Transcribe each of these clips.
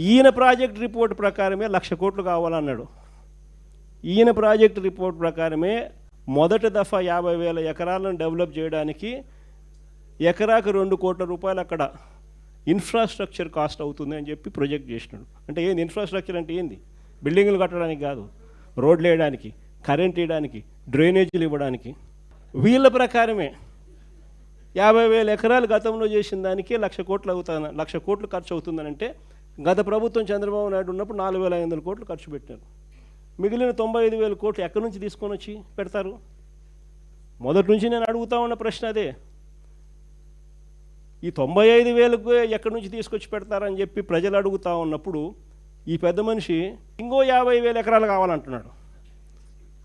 ఈయన project report ప్రకారమే 1,00,000 కోట్లు కావాలన్నాడు. ఈయన ప్రాజెక్ట్ రిపోర్ట్ ప్రకారమే మొదటి దఫా 50,000 ఎకరాలను డెవలప్ చేయడానికి ఎకరాకు 2 కోట్ల రూపాయలు అక్కడ ఇన్ఫ్రాస్ట్రక్చర్ కాస్ట్ అవుతుంది అని చెప్పి ప్రొజెక్ట్ చేసినాడు. అంటే ఏంది ఇన్ఫ్రాస్ట్రక్చర్ అంటే ఏంది? బిల్డింగులు కట్టడానికి కాదు, రోడ్లు వేయడానికి, కరెంట్ వేయడానికి, డ్రైనేజీలు ఇవ్వడానికి. వీళ్ళ ప్రకారమే 50,000 ఎకరాలు గతంలో చేసిన దానికి 1,00,000 కోట్లు అవుతాను, 1,00,000 కోట్లు ఖర్చు అవుతుందనంటే గత ప్రభుత్వం చంద్రబాబు నాయుడు ఉన్నప్పుడు 4,500 కోట్లు ఖర్చు పెట్టారు. మిగిలిన 95,000 కోట్లు ఎక్కడి నుంచి తీసుకొని వచ్చి పెడతారు? మొదటి నుంచి నేను అడుగుతా ఉన్న ప్రశ్న అదే. ఈ 95,000కు ఎక్కడి నుంచి తీసుకొచ్చి పెడతారని చెప్పి ప్రజలు అడుగుతూ ఉన్నప్పుడు ఈ పెద్ద మనిషి ఇంకో 50,000 ఎకరాలు కావాలంటున్నాడు.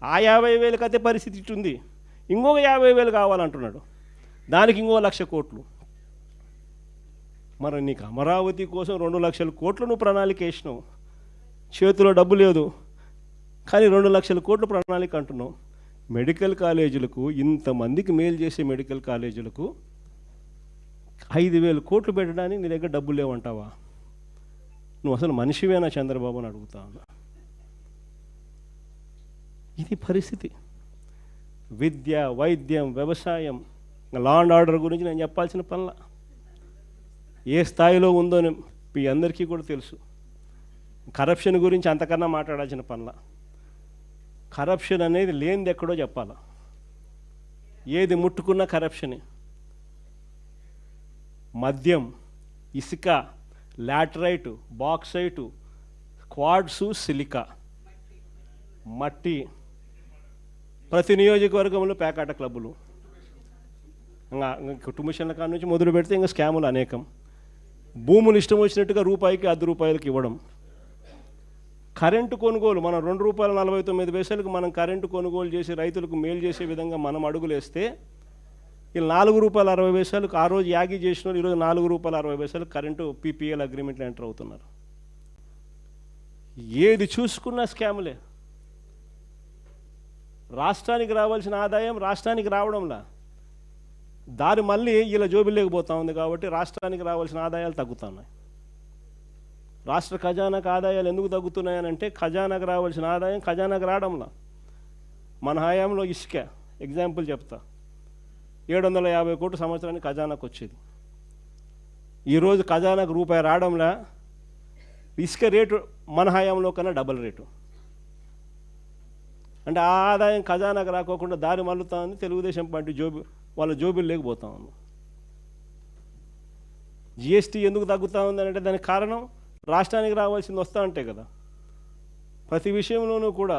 ఆ 50,000కి అయితే పరిస్థితి ఇట్టుంది, ఇంకొక 50,000 కావాలంటున్నాడు. దానికి ఇంకో 1,00,000 కోట్లు. మరి నీకు అమరావతి కోసం 2,00,000 కోట్లు నువ్వు ప్రణాళిక వేసినావు, చేతిలో డబ్బు లేదు కానీ 2,00,000 కోట్లు ప్రణాళిక అంటున్నావు. మెడికల్ కాలేజీలకు, ఇంతమందికి మేలు చేసే మెడికల్ కాలేజీలకు 5,000 కోట్లు పెట్టడానికి నీ దగ్గర డబ్బులు లేవంటావా? నువ్వు అసలు మనిషివేనా చంద్రబాబు అని అడుగుతా ఉన్నా. ఇది పరిస్థితి. విద్య, వైద్యం, వ్యవసాయం, లా అండ్ ఆర్డర్ గురించి నేను చెప్పాల్సిన పనుల ఏ స్థాయిలో ఉందో మీ అందరికీ కూడా తెలుసు. కరప్షన్ గురించి అంతకన్నా మాట్లాడాల్సిన పనుల. కరప్షన్ అనేది లేనిది ఎక్కడో చెప్పాలా. ఏది ముట్టుకున్నా కరప్షనే. మద్యం, ఇసుక, లాటరైటు, బాక్సైటు, క్వాడ్సు, సిలికా, మట్టి, ప్రతి నియోజకవర్గంలో పేకాట క్లబ్బులు, కుటుంబశన్ల కాడ నుంచి మొదలు పెడితే ఇంకా స్కాములు అనేకం. భూములు ఇష్టం వచ్చినట్టుగా రూపాయికి ₹10 ఇవ్వడం. కరెంటు కొనుగోలు, మనం ₹2.49 మనం కరెంటు కొనుగోలు చేసి రైతులకు మేలు చేసే విధంగా మనం అడుగులేస్తే వీళ్ళు ₹4.60 ఆ రోజు యాగి చేసిన వాళ్ళు ఈరోజు ₹4.60 కరెంటు పీపీఎల్ అగ్రిమెంట్లు ఎంటర్ అవుతున్నారు. ఏది చూసుకున్నా స్కాములే. రాష్ట్రానికి రావాల్సిన ఆదాయం రాష్ట్రానికి రావడంలా, దారి మళ్ళీ ఇలా జోబిల్లేకపోతూ ఉంది. కాబట్టి రాష్ట్రానికి రావాల్సిన ఆదాయాలు తగ్గుతున్నాయి. రాష్ట్ర ఖజానాకు ఆదాయాలు ఎందుకు తగ్గుతున్నాయనంటే ఖజానాకు రావాల్సిన ఆదాయం ఖజానాకు రావడంలా. మన హయాంలో ఇసుక ఎగ్జాంపుల్ చెప్తా, 750 కోట్లు సంవత్సరానికి ఖజానాకు వచ్చేది. ఈరోజు ఖజానాకు రూపాయి రావడంలా. ఇసుక రేటు మన హయాంలో కన్నా డబల్ రేటు. అంటే ఆ ఆదాయం ఖజానాకు రాకోకుండా దారి మళ్ళుతా ఉంది. తెలుగుదేశం పార్టీ వాళ్ళ జోబులు లేకపోతా ఉంది. జిఎస్టీ ఎందుకు తగ్గుతూ ఉంది అంటే దానికి కారణం రాష్ట్రానికి రావాల్సింది వస్తూ ఉంటాయి కదా. ప్రతి విషయంలోనూ కూడా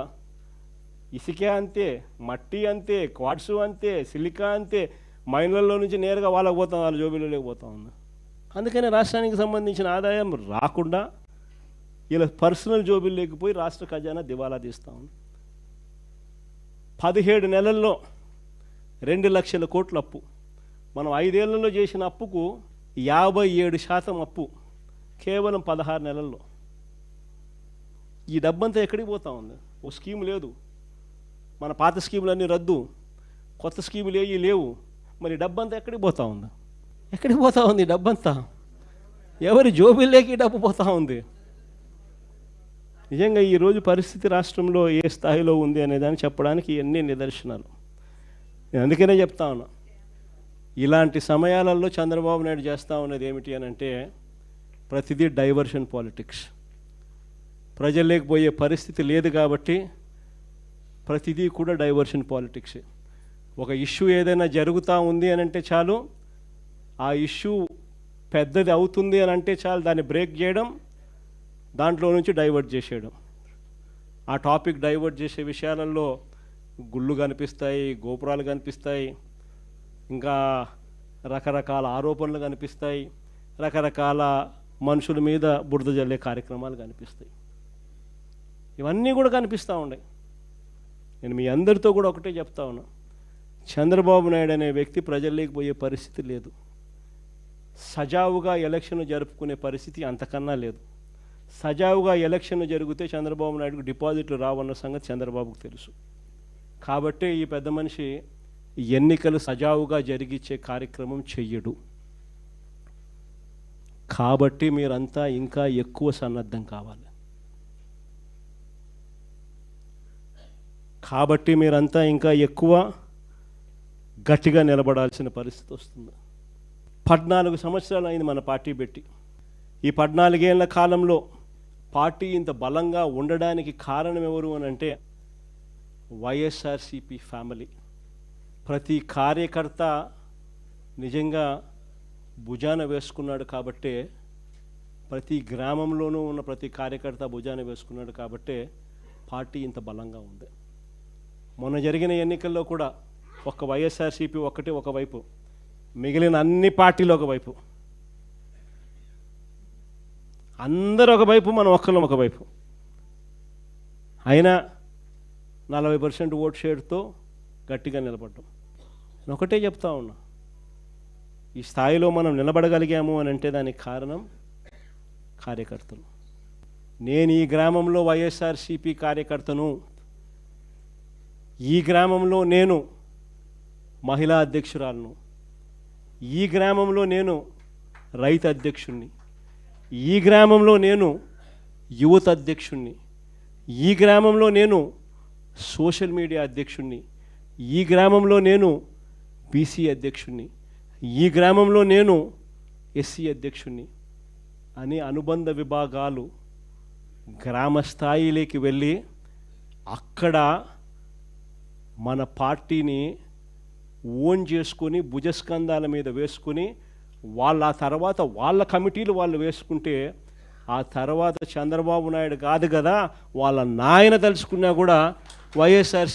ఇసుకే అంతే, మట్టి అంతే, క్వాడ్సు అంతే, సిలికా అంతే, మైన్లలో నుంచి నేరుగా వాళ్ళకి పోతాం, వాళ్ళ జోబీలో లేకపోతా ఉంది. అందుకని రాష్ట్రానికి సంబంధించిన ఆదాయం రాకుండా ఇలా పర్సనల్ జోబీలు లేకపోయి రాష్ట్ర ఖజానా దివాలా తీస్తూ ఉంది. 17 నెలల్లో 2,00,000 కోట్ల అప్పు. మనం 5 ఏళ్లలో చేసిన అప్పుకు 57% అప్పు కేవలం 16 నెలల్లో. ఈ డబ్బంతా ఎక్కడికి పోతా ఉంది? ఓ స్కీమ్ లేదు, మన పాత స్కీములన్నీ రద్దు, కొత్త స్కీములు ఏవి లేవు. మరి డబ్బంతా ఎక్కడికి పోతా ఉంది? ఎక్కడికి పోతా ఉంది డబ్బంతా? ఎవరి జోబీల్లోకి డబ్బు పోతా ఉంది? నిజంగా ఈరోజు పరిస్థితి రాష్ట్రంలో ఏ స్థాయిలో ఉంది అనేదాన్ని చెప్పడానికి ఎన్ని నిదర్శనాలు. నేను అందుకనే చెప్తా ఉన్నా, ఇలాంటి సమయాలలో చంద్రబాబు నాయుడు చేస్తూ ఉన్నది ఏమిటి అని అంటే ప్రతిదీ డైవర్షన్ పాలిటిక్స్. ప్రజల్లోకి పోయే పరిస్థితి లేదు కాబట్టి ప్రతిదీ కూడా డైవర్షన్ పాలిటిక్సే. ఒక ఇష్యూ ఏదైనా జరుగుతూ ఉంది అని అంటే చాలు, ఆ ఇష్యూ పెద్దది అవుతుంది అని అంటే చాలు దాన్ని బ్రేక్ చేయడం, దాంట్లో నుంచి డైవర్ట్ చేసేయడం. ఆ టాపిక్ డైవర్ట్ చేసే విషయాలలో గుళ్ళు కనిపిస్తాయి, గోపురాలు కనిపిస్తాయి, ఇంకా రకరకాల ఆరోపణలు కనిపిస్తాయి, రకరకాల మనుషుల మీద బురద జల్లే కార్యక్రమాలు కనిపిస్తాయి. ఇవన్నీ కూడా కనిపిస్తూ ఉన్నాయి. నేను మీ అందరితో కూడా ఒకటే చెప్తా ఉన్నా, చంద్రబాబు నాయుడు అనే వ్యక్తి ప్రజల్లోకి పోయే పరిస్థితి లేదు. సజావుగా ఎలక్షన్ జరుపుకునే పరిస్థితి అంతకన్నా లేదు. సజావుగా ఎలక్షన్ జరిగితే చంద్రబాబు నాయుడుకు డిపాజిట్లు రావన్న సంగతి చంద్రబాబుకు తెలుసు. కాబట్టే ఈ పెద్ద మనిషి ఎన్నికలు సజావుగా జరిగించే కార్యక్రమం చెయ్యడు. కాబట్టి మీరంతా ఇంకా ఎక్కువ సన్నద్ధం కావాలి. కాబట్టి మీరంతా ఇంకా ఎక్కువ గట్టిగా నిలబడాల్సిన పరిస్థితి వస్తుంది. 14 సంవత్సరాలు అయింది మన పార్టీ పెట్టి. ఈ 14 ఏళ్ల కాలంలో పార్టీ ఇంత బలంగా ఉండడానికి కారణం ఎవరు అని అంటే వైఎస్ఆర్సిపి ఫ్యామిలీ. ప్రతి కార్యకర్త నిజంగా భుజాన వేసుకున్నాడు కాబట్టే, ప్రతి గ్రామంలోనూ ఉన్న ప్రతి కార్యకర్త భుజాన వేసుకున్నాడు కాబట్టే పార్టీ ఇంత బలంగా ఉంది. మొన్న జరిగిన ఎన్నికల్లో కూడా ఒక్క వైఎస్ఆర్సిపి ఒక్కటే ఒకవైపు, మిగిలిన అన్ని పార్టీలు ఒకవైపు, అందరూ ఒకవైపు, మనం ఒక్కరం ఒకవైపు. అయినా 40% ఓట్ షేర్తో గట్టిగా నిలబడ్డాం. నేను ఒకటే చెప్తా ఉన్నా, ఈ స్థాయిలో మనం నిలబడగలిగాము అని అంటే దానికి కారణం కార్యకర్తలు. నేను ఈ గ్రామంలో వైఎస్ఆర్సిపి కార్యకర్తను, ఈ గ్రామంలో నేను మహిళా అధ్యక్షురాలను, ఈ గ్రామంలో నేను రైతు అధ్యక్షుణ్ణి, ఈ గ్రామంలో నేను యువత అధ్యక్షుణ్ణి, ఈ గ్రామంలో నేను సోషల్ మీడియా అధ్యక్షుణ్ణి, ఈ గ్రామంలో నేను బీసీ అధ్యక్షుణ్ణి, ఈ గ్రామంలో నేను ఎస్సీ అధ్యక్షుణ్ణి అని అనుబంధ విభాగాలు గ్రామ స్థాయిలోకి వెళ్ళి అక్కడ మన పార్టీని ఓన్ చేసుకొని భుజస్కంధాల మీద వేసుకొని వాళ్ళ ఆ తర్వాత వాళ్ళ కమిటీలు వాళ్ళు వేసుకుంటే, ఆ తర్వాత చంద్రబాబు నాయుడు కాదు కదా వాళ్ళ నాయన తలుచుకున్నా కూడా వైఎస్ఆర్సీ